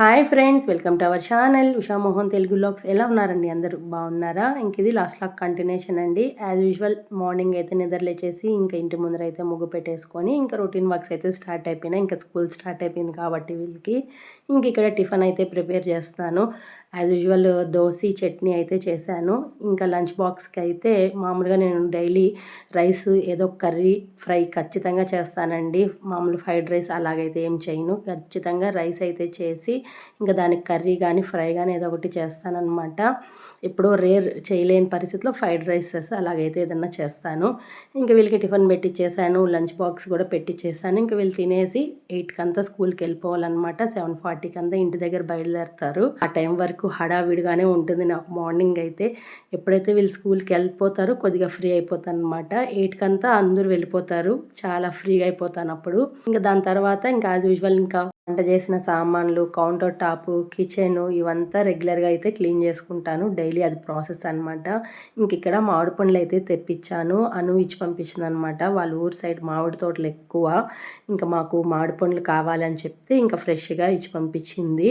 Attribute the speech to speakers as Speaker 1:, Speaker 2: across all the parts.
Speaker 1: Hi friends, welcome to our channel Usha Mohan Telugu vlogs. ఎలా ఉన్నారండి? అందరూ బాగున్నారా? ఇంక ఇది లాస్ట్ లాగ్ కంటిన్యూషన్ అండి. యాజ్ యూజువల్ మార్నింగ్ అయితే నిద్ర లేచేసి ఇంకా ఇంటి ముందర అయితే ముగ్గు పెట్టేసుకొని ఇంకా రొటీన్ వర్క్స్ అయితే స్టార్ట్ అయిపోయినాయి. ఇంకా స్కూల్ స్టార్ట్ అయిపోయింది కాబట్టి వీళ్ళకి ఇంక ఇక్కడ టిఫిన్ అయితే ప్రిపేర్ చేస్తాను. యాజ్ యూజువల్ దోశ చట్నీ అయితే చేశాను. ఇంకా లంచ్ బాక్స్కి అయితే మామూలుగా నేను డైలీ రైస్ ఏదో కర్రీ ఫ్రై ఖచ్చితంగా చేస్తానండి. మామూలు ఫ్రైడ్ రైస్ అలాగైతే ఏం చేయను. ఖచ్చితంగా రైస్ అయితే చేసి ఇంకా దానికి కర్రీ కానీ ఫ్రై కానీ ఏదో ఒకటి చేస్తానన్నమాట. ఎప్పుడో రేర్ చేయలేని పరిస్థితిలో ఫ్రైడ్ రైసెస్ అలాగైతే ఏదన్నా చేస్తాను. ఇంకా వీళ్ళకి టిఫిన్ పెట్టించేసాను, లంచ్ బాక్స్ కూడా పెట్టించేసాను. ఇంకా వీళ్ళు తినేసి 8కి అంతా స్కూల్కి వెళ్ళిపోవాలన్నమాట. 7:40కి అంతా ఇంటి దగ్గర బయలుదేరుతారు. ఆ టైం వరకు హడావిడిగానే ఉంటుంది నాకు మార్నింగ్ అయితే. ఎప్పుడైతే వీళ్ళు స్కూల్కి వెళ్ళిపోతారో కొద్దిగా ఫ్రీ అయిపోతాను అనమాట. 8కి అంతా అందరూ వెళ్ళిపోతారు, చాలా ఫ్రీగా అయిపోతాను అప్పుడు. ఇంకా దాని తర్వాత ఇంకా యాజ్ యూజువల్ ఇంకా వంట చేసిన సామాన్లు, కౌంటర్ టాప్, కిచెన్ ఇవంతా రెగ్యులర్గా అయితే క్లీన్ చేసుకుంటాను. డైలీ అది ప్రాసెస్ అనమాట. ఇంక ఇక్కడ మామిడి పండ్లు అయితే తెప్పించాను. ఇచ్చి పంపించింది అనమాట. వాళ్ళ ఊరు సైడ్ మామిడి తోటలు ఎక్కువ. ఇంకా మాకు మామిడి పండ్లు కావాలని చెప్తే ఇంకా ఫ్రెష్గా ఇచ్చి పంపించింది.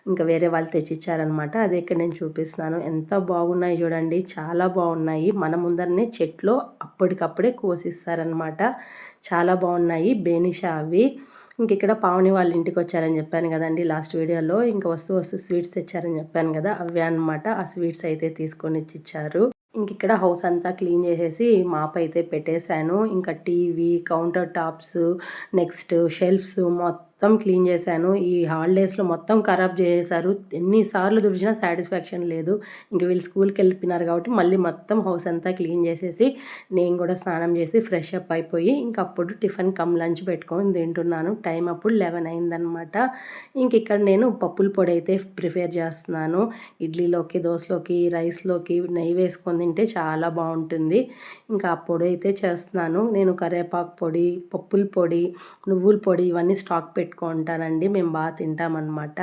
Speaker 1: ఇంకా వేరే వాళ్ళు తెచ్చిచ్చారనమాట. అదే ఇక్కడ నేను చూపిస్తున్నాను. ఎంత బాగున్నాయి చూడండి, చాలా బాగున్నాయి. మన ముందరనే చెట్లు అప్పటికప్పుడే కోసిస్తారనమాట. చాలా బాగున్నాయి. బేనిషా అవి. ఇంక ఇక్కడ పావని వాళ్ళ ఇంటికి వచ్చారని చెప్పాను కదండి లాస్ట్ వీడియోలో. ఇంకా వస్తూ స్వీట్స్ తెచ్చారని చెప్పాను కదా, అవే అనమాట. ఆ స్వీట్స్ అయితే తీసుకొని ఇచ్చారు. ఇంక ఇక్కడ హౌస్ అంతా క్లీన్ చేసేసి మాప్ అయితే పెట్టేశాను. ఇంకా TV, counter tops, next shelves మొత్తం క్లీన్ చేశాను. ఈ హాలిడేస్లో మొత్తం ఖరాబ్ చేసేసారు. ఎన్నిసార్లు తుడిచినా సాటిస్ఫాక్షన్ లేదు. ఇంక వీళ్ళు స్కూల్కి వెళ్ళిపోయినారు కాబట్టి మళ్ళీ మొత్తం హౌస్ అంతా క్లీన్ చేసేసి నేను కూడా స్నానం చేసి ఫ్రెష్ అప్ అయిపోయి ఇంకప్పుడు టిఫిన్ కమ్ లంచ్ పెట్టుకొని తింటున్నాను. టైం అప్పుడు 11 అయిందనమాట. ఇంక ఇక్కడ నేను పప్పుల పొడి అయితే ప్రిపేర్ చేస్తున్నాను. ఇడ్లీలోకి, దోశలోకి, రైస్లోకి నెయ్యి వేసుకొని తింటే చాలా బాగుంటుంది. ఇంకా ఆ పొడి అయితే చేస్తున్నాను. నేను కరివేపాకు పొడి, పప్పుల పొడి, నువ్వుల పొడి ఇవన్నీ స్టాక్ పెట్టుకుంటానండి. మేము బాగా తింటామన్నమాట.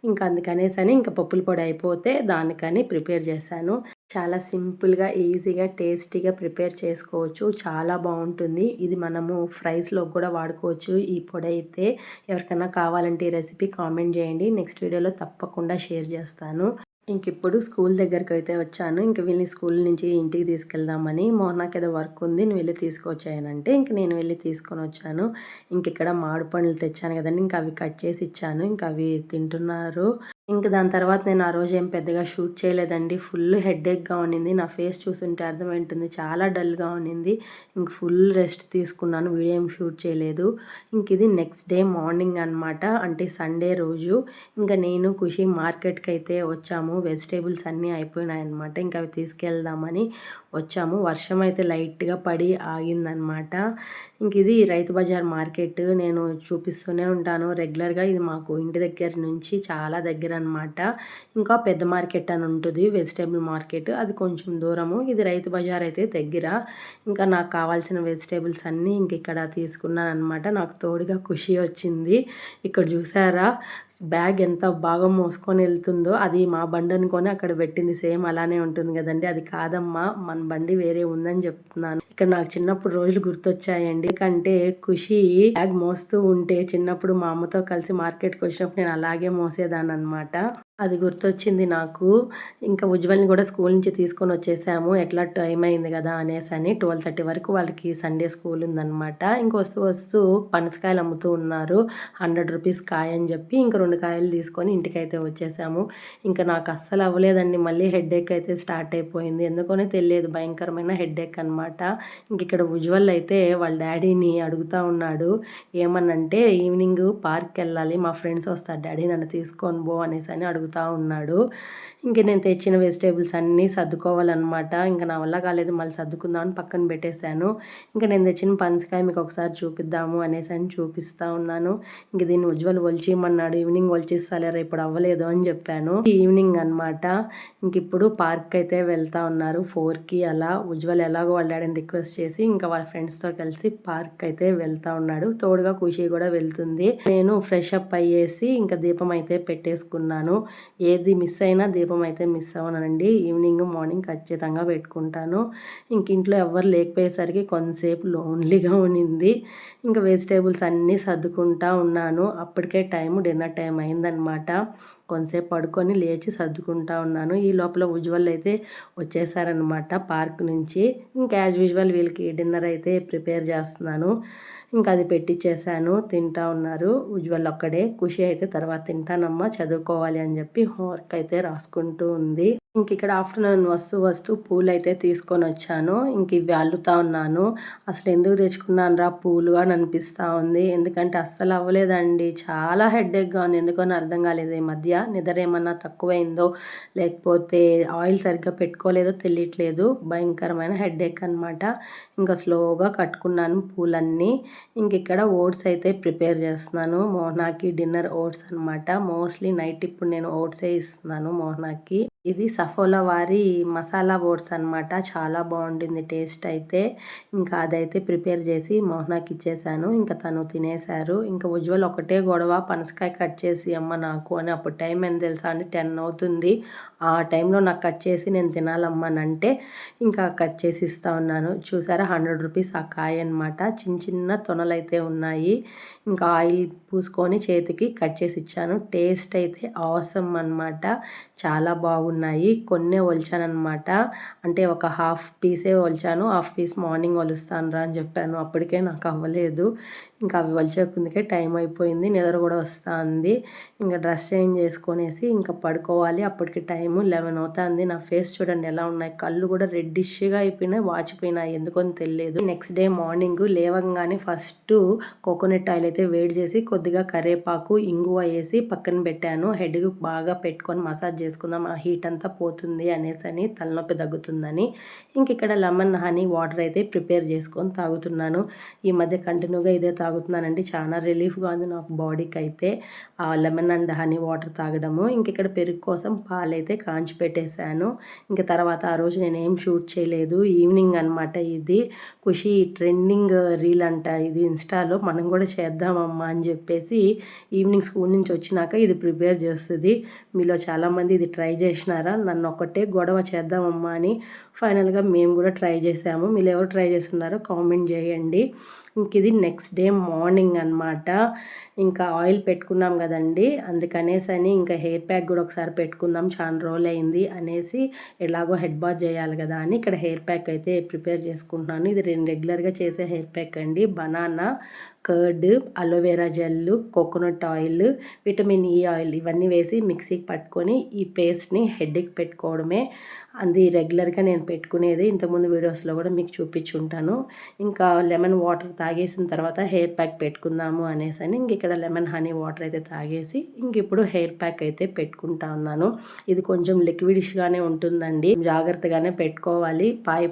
Speaker 1: ఇంకా అందుకనేసని ఇంకా పప్పుల పొడి అయిపోతే దానికని ప్రిపేర్ చేశాను. చాలా సింపుల్గా, ఈజీగా, టేస్టీగా ప్రిపేర్ చేసుకోవచ్చు. చాలా బాగుంటుంది. ఇది మనము ఫ్రైస్లో కూడా వాడుకోవచ్చు. ఈ పొడి అయితే ఎవరికైనా కావాలంటే ఈ రెసిపీ కామెంట్ చేయండి. నెక్స్ట్ వీడియోలో తప్పకుండా షేర్ చేస్తాను. ఇంక ఇప్పుడు స్కూల్ దగ్గరికి అయితే వచ్చాను. ఇంక వీళ్ళని స్కూల్ నుంచి ఇంటికి తీసుకెళ్దామని, నాకు ఏదో వర్క్ ఉంది, నువ్వు వెళ్ళి తీసుకొచ్చాయనంటే ఇంక నేను వెళ్ళి తీసుకొని వచ్చాను. ఇంక ఇక్కడ మామిడి పండ్లు తెచ్చాను కదండి, ఇంకా అవి కట్ చేసి ఇచ్చాను. ఇంకా అవి తింటున్నారు. ఇంక దాని తర్వాత నేను ఆ రోజు ఏం పెద్దగా షూట్ చేయలేదండి. ఫుల్ హెడేక్గా ఉండింది. నా ఫేస్ చూస్తుంటే అర్థమవుతుంది, చాలా డల్గా ఉండింది. ఇంక ఫుల్ రెస్ట్ తీసుకున్నాను, వీడియో ఏం షూట్ చేయలేదు. ఇంక ఇది నెక్స్ట్ డే మార్నింగ్ అనమాట, అంటే సండే రోజు. ఇంకా నేను ఖుషి మార్కెట్కి అయితే వచ్చాము. వెజిటేబుల్స్ అన్నీ అయిపోయినాయన్నమాట. ఇంకా అవి తీసుకెళ్దామని వచ్చాము. వర్షం అయితే లైట్గా పడి ఆగిందనమాట. ఇంక ఇది రైతు బజార్ మార్కెట్. నేను చూపిస్తూనే ఉంటాను రెగ్యులర్గా. ఇది మాకు ఇంటి దగ్గర నుంచి చాలా దగ్గర అనమాట. ఇంకా పెద్ద మార్కెట్ అని ఉంటుంది, వెజిటేబుల్ మార్కెట్, అది కొంచెం దూరము. ఇది రైతు బజార్ అయితే దగ్గర. ఇంకా నాకు కావాల్సిన వెజిటేబుల్స్ అన్నీ ఇంక ఇక్కడ తీసుకున్నాను అనమాట. నాకు తోడుగా ఖుషి వచ్చింది. ఇక్కడ చూసారా బ్యాగ్ ఎంత బాగా మోసుకొని వెళ్తుందో. అది మా బండి అనుకొని అక్కడ పెట్టింది. సేమ్ అలానే ఉంటుంది కదండి. అది కాదమ్మా, మన బండి వేరే ఉందని చెప్తున్నాను. ఇక్కడ నాకు చిన్నప్పుడు రోజులు గుర్తొచ్చాయండి. ఎందుకంటే ఖుషి బ్యాగ్ మోస్తూ ఉంటే చిన్నప్పుడు మా అమ్మతో కలిసి మార్కెట్కి వచ్చినప్పుడు నేను అలాగే మోసేదాన్ని అనమాట. అది గుర్తొచ్చింది నాకు. ఇంకా ఉజ్వల్ని కూడా స్కూల్ నుంచి తీసుకొని వచ్చేసాము, ఎట్లా టైం అయింది కదా అనేసని. 12:30 వరకు వాళ్ళకి సండే స్కూల్ ఉందన్నమాట. ఇంక వస్తూ పనసకాయలు అమ్ముతూ ఉన్నారు. 100 రూపీస్ కాయ అని చెప్పి ఇంక 2 కాయలు తీసుకొని ఇంటికైతే వచ్చేసాము. ఇంకా నాకు అస్సలు అవ్వలేదండి. మళ్ళీ హెడేక్ అయితే స్టార్ట్ అయిపోయింది. ఎందుకనే తెలియదు, భయంకరమైన హెడేక్ అనమాట. ఇంక ఇక్కడ ఉజ్వల్ అయితే వాళ్ళ డాడీని అడుగుతూ ఉన్నాడు. ఏమనంటే ఈవినింగ్ పార్క్కి వెళ్ళాలి, మా ఫ్రెండ్స్ వస్తారు డాడీ, నన్ను తీసుకొని పో అనేసి అని అడుగుతూ ఉన్నాడు. ఇంక నేను తెచ్చిన వెజిటేబుల్స్ అన్నీ సర్దుకోవాలన్నమాట. ఇంకా నా వల్ల కాలేదు, మళ్ళీ సర్దుకుందామని పక్కన పెట్టేశాను. ఇంకా నేను తెచ్చిన పనసకాయ మీకు ఒకసారి చూపిద్దాము అనేసి అని చూపిస్తూ ఉన్నాను. ఇంక దీన్ని ఉజ్వల్ ఒలిచిమన్నాడు. ఈవినింగ్ ఒలిచిస్తాలేరా, ఇప్పుడు అవ్వలేదు అని చెప్పాను. ఈవినింగ్ అనమాట. ఇంక ఇప్పుడు పార్క్ అయితే వెళ్తూ ఉన్నారు 4కి అలా. ఉజ్వల్ ఎలాగో వాళ్ళ డాడీని రిక్వెస్ట్ చేసి ఇంకా వాళ్ళ ఫ్రెండ్స్తో కలిసి పార్క్ అయితే వెళ్తూ ఉన్నాడు. తోడుగా ఖుషి కూడా వెళ్తుంది. నేను ఫ్రెష్ అప్ అయ్యేసి ఇంకా దీపం అయితే పెట్టేసుకున్నాను. ఏది మిస్ అయినా దీపం అయితే మిస్ అవ్వనండి. ఈవినింగ్ మార్నింగ్ ఖచ్చితంగా పెట్టుకుంటాను. ఇంక ఇంట్లో ఎవ్వరు లేకపోయేసరికి కొంతసేపు లోన్లీగా ఉన్నింది. ఇంకా వెజిటేబుల్స్ అన్నీ సర్దుకుంటా ఉన్నాను. అప్పటికే డిన్నర్ టైం అయిందనమాట. కొంతసేపు పడుకొని లేచి సర్దుకుంటా ఉన్నాను. ఈ లోపల ఉజ్వల్ అయితే వచ్చేసారనమాట పార్క్ నుంచి. ఇంకా యాజ్ యూజువల్ వీళ్ళకి డిన్నర్ అయితే ప్రిపేర్ చేస్తున్నాను. ఇంకా అది పెట్టిచ్చేసాను. తింటా ఉన్నారు. ఉజ్వల్ ఒక్కడే. ఖుషి అయితే తర్వాత తింటానమ్మా చదువుకోవాలి అని చెప్పి హోంవర్క్ అయితే రాసుకుంటూ ఉంది. ఇంక ఇక్కడ ఆఫ్టర్నూన్ వస్తూ పూలైతే తీసుకొని వచ్చాను. ఇంక ఇవి అల్లుతా ఉన్నాను. అసలు ఎందుకు తెచ్చుకున్నాను రా పూలు అని అనిపిస్తూ ఉంది. ఎందుకంటే అస్సలు అవ్వలేదండి. చాలా హెడ్ఏక్గా ఉంది. ఎందుకని అర్థం కాలేదు. ఈ మధ్య నిద్ర ఏమన్నా తక్కువైందో లేకపోతే ఆయిల్ సరిగ్గా పెట్టుకోలేదో తెలియట్లేదు. భయంకరమైన హెడ్ఏక్ అనమాట. ఇంకా స్లోగా కట్టుకున్నాను పూలన్నీ. ఇంక ఇక్కడ ఓట్స్ అయితే ప్రిపేర్ చేస్తున్నాను. మోహనాకి డిన్నర్ ఓట్స్ అనమాట. మోస్ట్లీ నైట్ ఇప్పుడు నేను ఓట్సే ఇస్తున్నాను మోహనాకి. ఇది సఫోలా వారి మసాలా ఓట్స్ అనమాట. చాలా బాగుంటుంది టేస్ట్ అయితే. ఇంకా అదైతే ప్రిపేర్ చేసి మోహనాకి ఇచ్చేసాను. ఇంకా తను తినేశారు. ఇంకా ఉజ్వల్ ఒకటే గొడవ, పనసకాయ కట్ చేసి అమ్మ నాకు అని. అప్పుడు టైం ఎంత తెలుసా అండి, 10 అవుతుంది. ఆ టైంలో నాకు కట్ చేసి నేను తినాలమ్మనంటే ఇంకా కట్ చేసి ఇస్తా ఉన్నాను. చూసారా 100 రూపీస్ ఆ కాయ అనమాట. చిన్న చిన్న తొనలైతే ఉన్నాయి. ఇంకా ఆయిల్ పూసుకొని చేతికి కట్ చేసి ఇచ్చాను. టేస్ట్ అయితే ఆసమ్ అనమాట. చాలా బాగున్నాయి. కొన్నే ఒలిచానమాట. అంటే ఒక హాఫ్ పీసే ఒలిచాను. హాఫ్ పీస్ మార్నింగ్ ఒలుస్తాను రా అని చెప్పాను. అప్పటికే నాకు అవ్వలేదు. ఇంకా అవి ఒలిచేకుందుకే టైం అయిపోయింది. నిద్ర కూడా వస్తూ ఉంది. ఇంకా డ్రెస్ చేంజ్ చేసుకొనేసి ఇంకా పడుకోవాలి. అప్పటికి టైము 11 అవుతుంది. నా ఫేస్ చూడండి ఎలా ఉన్నాయి. కళ్ళు కూడా రెడ్డిష్గా అయిపోయినాయి, వాచిపోయినాయి. ఎందుకని తెలియదు. నెక్స్ట్ డే మార్నింగ్ లేవగానే ఫస్ట్ కోకోనట్ ఆయిల్ అయితే వేడి చేసి కొద్దిగా కరివేపాకు ఇంగువ వేసి పక్కన పెట్టాను. హెడ్కి బాగా పెట్టుకొని మసాజ్ చేసుకుందాం, ఆ హీట్ అంతా పోతుంది అనేసి తలనొప్పి తగ్గుతుందని. ఇంక ఇక్కడ లెమన్ హనీ వాటర్ అయితే ప్రిపేర్ చేసుకొని తాగుతున్నాను. ఈ మధ్య కంటిన్యూగా ఇదే తాగుతున్నానండి. చాలా రిలీఫ్గా ఉంది నాకు బాడీకి అయితే ఆ లెమన్ అండ్ హనీ వాటర్ తాగడము. ఇంక ఇక్కడ పెరుగు కోసం పాలైతే కాంచి పెట్టేశాను. ఇంక తర్వాత ఆ రోజు నేను ఏం షూట్ చేయలేదు. ఈవినింగ్ అనమాట ఇది. ఖుషి ట్రెండింగ్ రీల్ అంట ఇది ఇన్స్టాలో. మనం కూడా చేద్దామమ్మా అని చెప్పేసి ఈవినింగ్ స్కూల్ నుంచి వచ్చినాక ఇది ప్రిపేర్ చేస్తుంది. మీలో చాలామంది ఇది ట్రై చేసినారా? నన్ను ఒక్కటే గొడవ చేద్దామమ్మా అని. ఫైనల్గా మేము కూడా ట్రై చేసాము. మీరు ఎవరు ట్రై చేస్తున్నారో కామెంట్ చేయండి. ఇంక ఇది నెక్స్ట్ డే మార్నింగ్ అనమాట. ఇంకా ఆయిల్ పెట్టుకున్నాం కదండి, అందుకనేసని ఇంకా హెయిర్ ప్యాక్ కూడా ఒకసారి పెట్టుకుందాం, చాలా రోజులు అయింది అనేసి ఎలాగో హెడ్ బాత్ చేయాలి కదా అని ఇక్కడ హెయిర్ ప్యాక్ అయితే ప్రిపేర్ చేసుకుంటున్నాను. ఇది రెగ్యులర్గా చేసే హెయిర్ ప్యాక్ అండి. Banana, curd, aloe vera gel, coconut oil, vitamin E oil ఇవన్నీ వేసి మిక్సీకి పట్టుకొని ఈ పేస్ట్ని హెడ్కి పెట్టుకోవడమే. అది రెగ్యులర్గా నేను పెట్టుకునేది. ఇంతకుముందు వీడియోస్లో కూడా మీకు చూపించుంటాను. ఇంకా లెమన్ వాటర్ తాగేసిన తర్వాత హెయిర్ ప్యాక్ పెట్టుకుందాము అనేసి ఇంక ఇక్కడ లెమన్ హనీ వాటర్ అయితే తాగేసి ఇంక ఇప్పుడు హెయిర్ ప్యాక్ అయితే పెట్టుకుంటా ఉన్నాను. ఇది కొంచెం లిక్విడిష్గానే ఉంటుందండి. జాగ్రత్తగానే పెట్టుకోవాలి.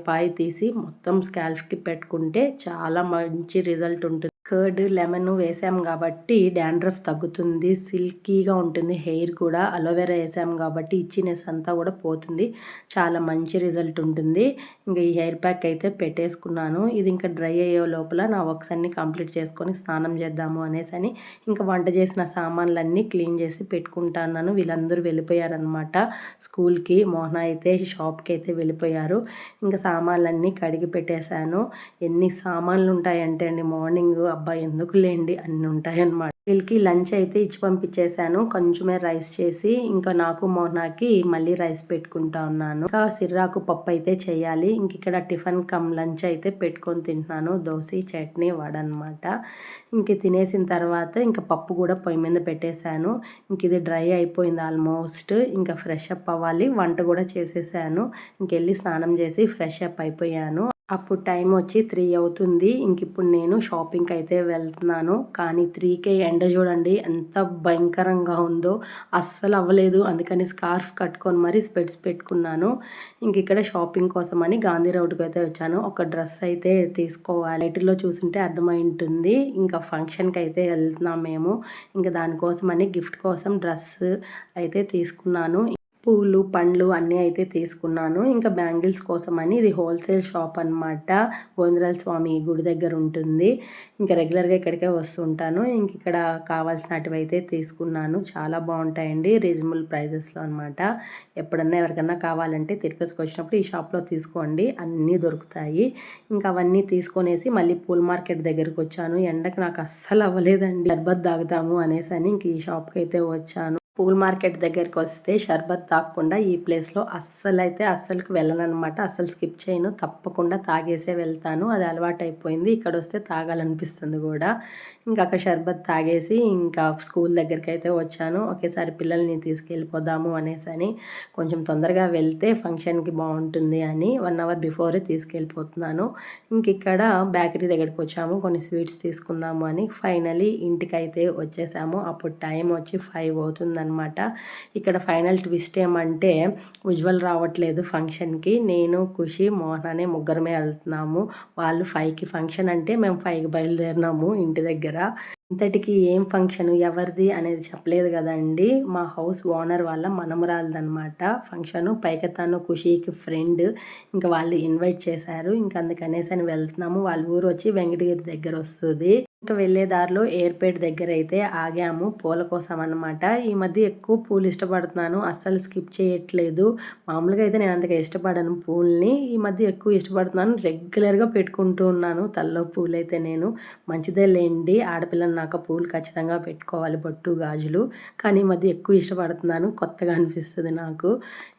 Speaker 1: పాయి తీసి మొత్తం స్కాల్ఫ్కి పెట్టుకుంటే చాలా మంచి రిజల్ట్ ఉంటుంది. కర్డ్, లెమన్ వేసాం కాబట్టి డాండ్రఫ్ తగ్గుతుంది, సిల్కీగా ఉంటుంది హెయిర్ కూడా. అలోవెరా వేసాం కాబట్టి ఇచ్చినెస్ అంతా కూడా పోతుంది. చాలా మంచి రిజల్ట్ ఉంటుంది. ఇంకా ఈ హెయిర్ ప్యాక్ అయితే పెట్టేసుకున్నాను. ఇది ఇంకా డ్రై అయ్యే లోపల నా వర్క్స్ అన్నీ కంప్లీట్ చేసుకొని స్నానం చేద్దాము అనేసి ఇంకా వంట చేసిన సామాన్లన్నీ క్లీన్ చేసి పెట్టుకుంటాను. వీళ్ళందరూ వెళ్ళిపోయారనమాట స్కూల్కి. మోహన అయితే షాప్కి అయితే వెళ్ళిపోయారు. ఇంకా సామాన్లన్నీ కడిగి పెట్టేశాను. ఎన్ని సామాన్లు ఉంటాయంటే అండి మార్నింగ్ అబ్బా ఎందుకులేండి అన్నీ ఉంటాయన్నమాట. వీళ్ళకి లంచ్ అయితే ఇచ్చి పంపించేశాను. కొంచెమే రైస్ చేసి ఇంకా నాకు మోహనాకి మళ్ళీ రైస్ పెట్టుకుంటా ఉన్నాను. ఇంకా సిర్రాకు పప్పు అయితే చేయాలి. ఇంక ఇక్కడ టిఫిన్ కమ్ లంచ్ అయితే పెట్టుకొని తింటున్నాను. దోశ, చట్నీ, వడ అనమాట. ఇంక తినేసిన తర్వాత ఇంకా పప్పు కూడా పొయ్యి మీద పెట్టేశాను. ఇంక ఇది డ్రై అయిపోయింది ఆల్మోస్ట్. ఇంకా ఫ్రెష్ అప్ అవ్వాలి. వంట కూడా చేసేసాను. ఇంకెళ్ళి స్నానం చేసి ఫ్రెష్ అప్ అయిపోయాను. అప్పుడు టైం వచ్చి 3 అవుతుంది. ఇంక ఇప్పుడు నేను షాపింగ్కి అయితే వెళ్తున్నాను. కానీ 3కే ఎండ చూడండి ఎంత భయంకరంగా ఉందో. అస్సలు అవ్వలేదు. అందుకని స్కార్ఫ్ కట్టుకొని మరీ స్పెట్స్ పెట్టుకున్నాను. ఇంక ఇక్కడ షాపింగ్ కోసం అని గాంధీ రోడ్డుకి అయితే వచ్చాను. ఒక డ్రెస్ అయితే తీసుకోవాలి. లైట్లో చూసుంటే అర్థమై ఉంటుంది. ఇంకా ఫంక్షన్కి అయితే వెళ్తున్నాం మేము. ఇంకా దానికోసం అని గిఫ్ట్ కోసం డ్రెస్ అయితే తీసుకున్నాను. పూలు, పండ్లు అన్నీ అయితే తీసుకున్నాను. ఇంకా బ్యాంగిల్స్ కోసమని ఇది హోల్సేల్ షాప్ అనమాట. గోవిందరాజ స్వామి గుడి దగ్గర ఉంటుంది. ఇంకా రెగ్యులర్‌గా ఇక్కడికే వస్తుంటాను. ఇంక ఇక్కడ కావాల్సినటివి అయితే తీసుకున్నాను. చాలా బాగుంటాయండి. రీజనబుల్ ప్రైజెస్‌లో అనమాట. ఎప్పుడన్నా ఎవరికన్నా కావాలంటే తిరుపతికి వచ్చినప్పుడు ఈ షాప్‌లో తీసుకోండి. అన్నీ దొరుకుతాయి. ఇంకా అవన్నీ తీసుకొనేసి మళ్ళీ పూల మార్కెట్ దగ్గరికి వచ్చాను. ఎండకి నాకు అస్సలు అవ్వలేదండి. షర్బత్ తాగుదాము అనేసని ఇంక ఈ షాప్‌కి అయితే వచ్చాను. పూల్ మార్కెట్ దగ్గరికి వస్తే షర్బత్ తాగకుండా ఈ ప్లేస్లో అస్సలకి వెళ్ళనమాట. అస్సలు స్కిప్ చేయను. తప్పకుండా తాగేసే వెళ్తాను. అది అలవాటు అయిపోయింది. ఇక్కడ వస్తే తాగాలనిపిస్తుంది కూడా. ఇంకా అక్కడ షర్బత్ తాగేసి ఇంకా స్కూల్ దగ్గరికి అయితే వచ్చాను. ఒకేసారి పిల్లల్ని తీసుకెళ్ళిపోదాము అనేసని కొంచెం తొందరగా వెళ్తే ఫంక్షన్కి బాగుంటుంది అని 1 అవర్ బిఫోరే తీసుకెళ్ళిపోతున్నాను. ఇంక ఇక్కడ బేకరీ దగ్గరికి వచ్చాము. కొన్ని స్వీట్స్ తీసుకుందాము అని ఫైనలీ ఇంటికైతే వచ్చేసాము. అప్పుడు టైం వచ్చి 5 అవుతుంది అనమాట. ఇక్కడ ఫైనల్ ట్విస్ట్ ఏమంటే ఉజ్వల్ రావట్లేదు ఫంక్షన్కి. నేను, ఖుషి, మోహన్ అనే ముగ్గురమే వెళ్తున్నాము. వాళ్ళు 5కి ఫంక్షన్ అంటే మేము 5కి బయలుదేరినాము ఇంటి దగ్గర. ఇంతటికి ఏం ఫంక్షన్ ఎవరిది అనేది చెప్పలేదు కదండి. మా హౌస్ ఓనర్ వాళ్ళ మనమరాలదనమాట ఫంక్షను. పైగా తను ఖుషీకి ఫ్రెండ్. ఇంకా వాళ్ళు ఇన్వైట్ చేశారు. ఇంకా అందుకనేసని వెళ్తున్నాము. వాళ్ళ ఊరు వచ్చి వెంకటగిరి దగ్గర వస్తుంది. ఇంకా వెళ్ళే దారిలో ఎయిర్‌పేట్ దగ్గర అయితే ఆగాము పూల కోసం అనమాట. ఈ మధ్య ఎక్కువ పూలు ఇష్టపడుతున్నాను. అస్సలు స్కిప్ చేయట్లేదు. మామూలుగా అయితే నేను అంతగా ఇష్టపడను పూలని. ఈ మధ్య ఎక్కువ ఇష్టపడుతున్నాను. రెగ్యులర్‌గా పెట్టుకుంటూ ఉన్నాను తలలో పూలైతే నేను. మంచిదే లేండి. ఆడపిల్లన్నాక పూలు ఖచ్చితంగా పెట్టుకోవాలి. బొట్టు, గాజులు. కానీ ఈ మధ్య ఎక్కువ ఇష్టపడుతున్నాను. కొత్తగా అనిపిస్తుంది నాకు.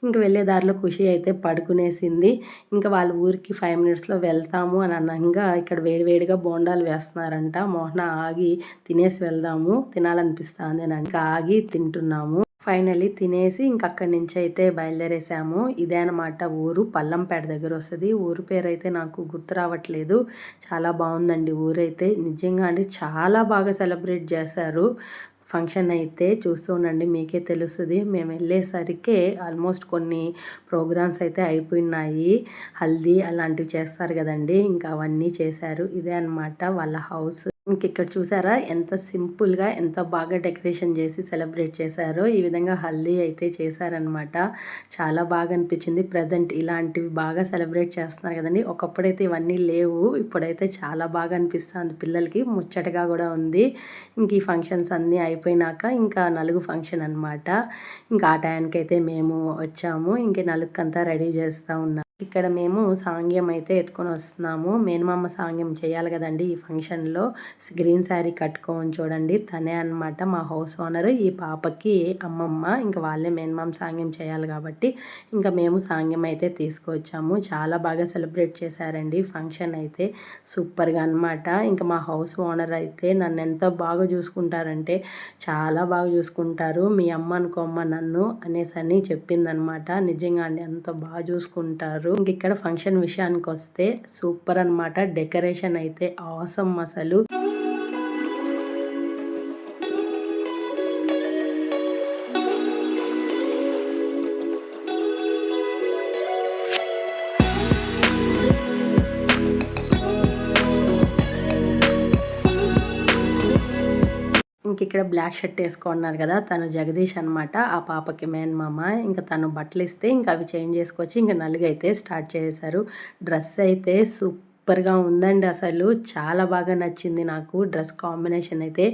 Speaker 1: ఇంక వెళ్ళే దారిలో ఖుషి అయితే పడుకునేసింది. ఇంకా వాళ్ళ ఊరికి 5 మినిట్స్‌లో వెళ్తాము అని అనంగా ఇక్కడ వేడివేడిగా బోండాలు వేస్తున్నారంట. మోహన ఆగి తినేసి వెళ్దాము, తినాలనిపిస్తుంది అని ఇంకా ఆగి తింటున్నాము. ఫైనలీ తినేసి ఇంక అక్కడి నుంచి అయితే బయలుదేరేసాము. ఇదే అనమాట ఊరు. పల్లంపేట దగ్గర వస్తుంది. ఊరు పేరు అయితే నాకు గుర్తు రావట్లేదు. చాలా బాగుందండి ఊరైతే. నిజంగా అండి చాలా బాగా సెలబ్రేట్ చేశారు. ఫంక్షన్ అయితే చూస్తూ ఉండండి, మీకే తెలుస్తుంది. మేము వెళ్ళేసరికి ఆల్మోస్ట్ కొన్ని ప్రోగ్రామ్స్ అయితే అయిపోయినాయి. హల్దీ అలాంటివి చేస్తారు కదండి, ఇంకా అవన్నీ చేశారు. ఇదే అనమాట వాళ్ళ హౌస్. ఇక్కడ చూసారా ఎంత సింపుల్గా ఎంత బాగా డెకరేషన్ చేసి సెలబ్రేట్ చేశారో. ఈ విధంగా హల్దీ అయితే చేశారనమాట. చాలా బాగా అనిపించింది. ప్రజెంట్ ఇలాంటివి బాగా సెలబ్రేట్ చేస్తున్నారు కదండి. ఒకప్పుడైతే ఇవన్నీ లేవు. ఇప్పుడైతే చాలా బాగా అనిపిస్తుంది. పిల్లలకి ముచ్చటగా కూడా ఉంది. ఇంక ఈ ఫంక్షన్స్ అన్నీ అయిపోయినాక ఇంకా నలుగు ఫంక్షన్ అనమాట. ఇంకా ఆ టైంకి అయితే మేము వచ్చాము. ఇంక నలుగుకంతా రెడీ చేస్తూ ఉన్నాం. ఇక్కడ మేము సాంగ్యం అయితే ఎత్తుకొని వస్తున్నాము. మేనమామ సాంగ్యం చేయాలి కదండి ఈ ఫంక్షన్లో. గ్రీన్ శారీ కట్టుకోని చూడండి, తనే అనమాట మా హౌస్ ఓనర్. ఈ పాపకి అమ్మమ్మ. ఇంకా వాళ్ళే మేనమామ సాంగ్యం చేయాలి కాబట్టి ఇంకా మేము సాంగ్యం అయితే తీసుకొచ్చాము. చాలా బాగా సెలబ్రేట్ చేశారండి ఫంక్షన్ అయితే. సూపర్గా అనమాట. ఇంకా మా హౌస్ ఓనర్ అయితే నన్ను ఎంతో బాగా చూసుకుంటారంటే చాలా బాగా చూసుకుంటారు. మీ అమ్మ అనుకోమ్మ నన్ను అనేసని చెప్పిందనమాట. నిజంగా అండి అంత బాగా చూసుకుంటారు. ఇంక ఇక్కడ ఫంక్షన్ విషయానికి వస్తే సూపర్ అనమాట. డెకరేషన్ అయితే ఆసమ్ అసలు. ఇక్కడ బ్లాక్ షర్ట్ వేసుకున్నారు కదా, తను జగదీష్ అనమాట. ఆ పాపకి మేనమామ. ఇంకా తను బట్టలు ఇస్తే ఇంకా అవి చేంజ్ చేసుకొచ్చి ఇంకా నలుగైతే స్టార్ట్ చేశారు. డ్రెస్ అయితే సూపర్గా ఉందండి. అసలు చాలా బాగా నచ్చింది నాకు డ్రెస్ కాంబినేషన్ అయితే.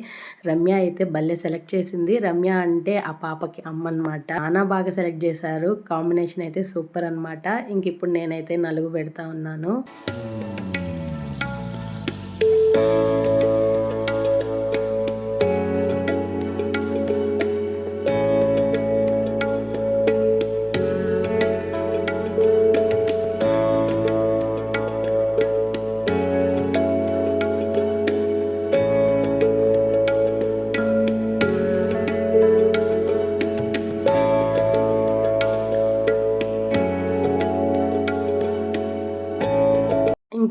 Speaker 1: రమ్య అయితే భలే సెలెక్ట్ చేసింది. రమ్య అంటే ఆ పాపకి అమ్మ అనమాట. చాలా బాగా సెలెక్ట్ చేశారు. కాంబినేషన్ అయితే సూపర్ అనమాట. ఇంక ఇప్పుడు నేనైతే నలుగు పెడతా ఉన్నాను.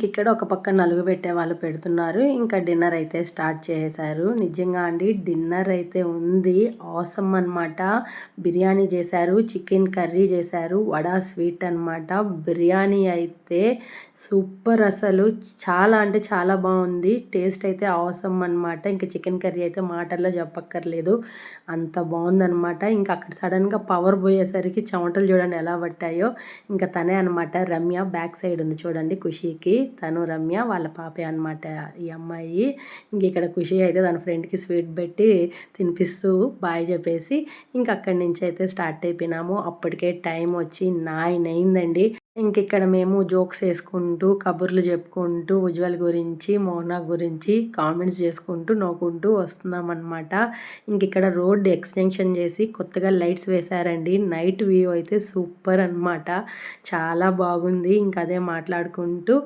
Speaker 1: ఇక్కడ ఒక పక్క నలుగు పెట్టే వాళ్ళు పెడుతున్నారు. ఇంకా డిన్నర్ అయితే స్టార్ట్ చేశారు. నిజంగా అండి డిన్నర్ అయితే ఉంది ఆసమ్ అనమాట. బిర్యానీ చేశారు, చికెన్ కర్రీ చేశారు, వడ స్వీట్ అనమాట. బిర్యానీ అయితే సూపర్, అసలు చాలా అంటే చాలా బాగుంది. టేస్ట్ అయితే ఆసమ్ అనమాట. ఇంకా చికెన్ కర్రీ అయితే మాటల్లో చెప్పక్కర్లేదు, అంత బాగుందనమాట. ఇంకా అక్కడ సడన్గా పవర్ పోయేసరికి చెమటలు చూడండి ఎలా పట్టాయో. ఇంకా తనే అనమాట రమ్య, బ్యాక్ సైడ్ ఉంది చూడండి ఖుషీకి, తను రమ్య వాళ్ళ పాపే అనమాట ఈ అమ్మాయి. ఇంక ఇక్కడ ఖుషి అయితే తన ఫ్రెండ్కి స్వీట్ పెట్టి తినిపిస్తూ బాయ్ చెప్పేసి ఇంక అక్కడి నుంచి అయితే స్టార్ట్ అయిపోయినాము. అప్పటికే టైం వచ్చి 9 అయిందండి. ఇంకిక్కడ మేము జోక్స్ వేసుకుంటూ కబుర్లు చెప్పుకుంటూ ఉజ్వల్ గురించి మోనా గురించి కామెంట్స్ చేసుకుంటూ నవ్వుకుంటూ వస్తున్నామన్నమాట. ఇంకిక్కడ రోడ్ ఎక్స్టెన్షన్ చేసి కొత్తగా లైట్స్ వేశారండి. నైట్ వ్యూ అయితే సూపర్ అనమాట, చాలా బాగుంది. ఇంక అదే మాట్లాడుకుంటూ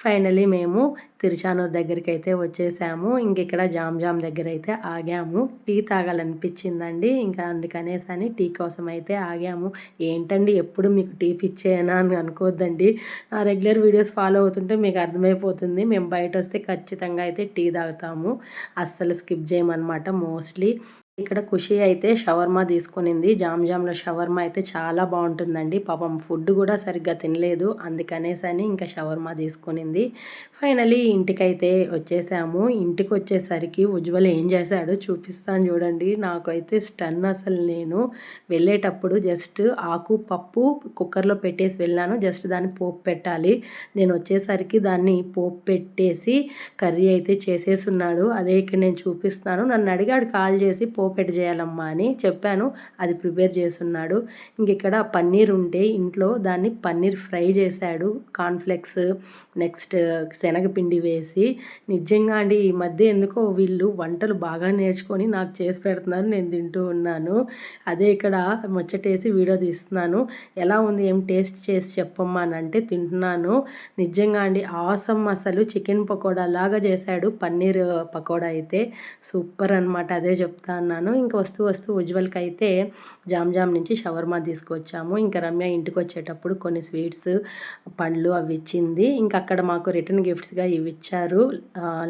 Speaker 1: ఫైనలీ మేము తిరుచానూరు దగ్గరికి అయితే వచ్చేసాము. ఇక్కడ జామ్ దగ్గర అయితే ఆగాము. టీ తాగాలనిపించిందండి, ఇంకా అందుకనేసని టీ కోసం అయితే ఆగాము. ఏంటండి ఎప్పుడు మీకు టీ పిచ్చేనా అని అనుకోవద్దండి, రెగ్యులర్ వీడియోస్ ఫాలో అవుతుంటే మీకు అర్థమైపోతుంది. మేము బయట వస్తే ఖచ్చితంగా అయితే టీ తాగుతాము, అస్సలు స్కిప్ చేయమన్నమాట మోస్ట్లీ. ఇక్కడ ఖుషి అయితే షవర్మా తీసుకునింది. జామ్లో షవర్మా అయితే చాలా బాగుంటుందండి. పాపం ఫుడ్ కూడా సరిగ్గా తినలేదు, అందుకనేసని ఇంకా షవర్మా తీసుకునింది. ఫైనలీ ఇంటికైతే వచ్చేసాము. ఇంటికి వచ్చేసరికి ఉజ్వల్ ఏం చేశాడో చూపిస్తాను చూడండి. నాకైతే స్టన్ అసలు. నేను వెళ్ళేటప్పుడు జస్ట్ ఆకు పప్పు కుక్కర్లో పెట్టేసి వెళ్ళాను, జస్ట్ దాన్ని పోపు పెట్టాలి. నేను వచ్చేసరికి దాన్ని పోపు పెట్టేసి కర్రీ అయితే చేసేసి ఉన్నాడు. అదే ఇక్కడ నేను చూపిస్తాను. నన్ను అడిగాడు కాల్ చేసి పోపెట్ చేయాలమ్మా అని చెప్పాను, అది ప్రిపేర్ చేస్తున్నాడు. ఇక్కడ పన్నీర్ ఉంటే ఇంట్లో దాన్ని పన్నీర్ ఫ్రై చేశాడు, కార్న్ఫ్లెక్స్ నెక్స్ట్ శనగపిండి వేసి. నిజంగా అండి ఈ మధ్య ఎందుకో వీళ్ళు వంటలు బాగా నేర్చుకొని నాకు చేసి పెడుతున్నారు, నేను తింటూ ఉన్నాను. అదే ఇక్కడ ముచ్చటేసి వీడియో తీస్తున్నాను. ఎలా ఉంది ఏం టేస్ట్ చేసి చెప్పమ్మా అని అంటే తింటున్నాను. నిజంగా అండి ఆసమ్, అసలు చికెన్ పకోడా లాగా చేశాడు పన్నీర్ పకోడా అయితే సూపర్ అనమాట, అదే చెప్తా అన్నాను. ఇంకా వస్తూ ఉజ్వల్కి అయితే జామ్ నుంచి షవర్మా తీసుకొచ్చాము. ఇంకా రమ్య ఇంటికి వచ్చేటప్పుడు కొన్ని స్వీట్స్ పండ్లు అవి ఇచ్చింది. ఇంకా అక్కడ మాకు రిటర్న్ గిఫ్ట్స్గా ఇవి ఇచ్చారు,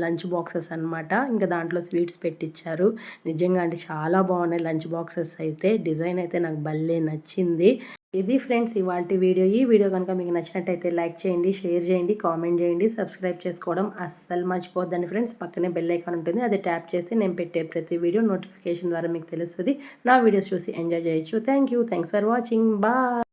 Speaker 1: లంచ్ బాక్సెస్ అనమాట. ఇంకా దాంట్లో స్వీట్స్ పెట్టించారు. నిజంగా అంటే చాలా బాగున్నాయి లంచ్ బాక్సెస్ అయితే, డిజైన్ అయితే నాకు భలే నచ్చింది. ఇది ఫ్రెండ్స్ ఇవాల్టి వీడియో. ఈ వీడియో కనుక మీకు నచ్చినట్టయితే లైక్ చేయండి, షేర్ చేయండి, కామెంట్ చేయండి, సబ్స్క్రైబ్ చేసుకోవడం అస్సలు మర్చిపోద్దండి ఫ్రెండ్స్. పక్కనే బెల్ ఐకాన్ ఉంటుంది, అది ట్యాప్ చేసి నేను పెట్టే ప్రతి వీడియో నోటిఫికేషన్ ద్వారా మీకు తెలుస్తుంది. నా వీడియోస్ చూసి ఎంజాయ్ చేయొచ్చు. Thanks for watching, bye.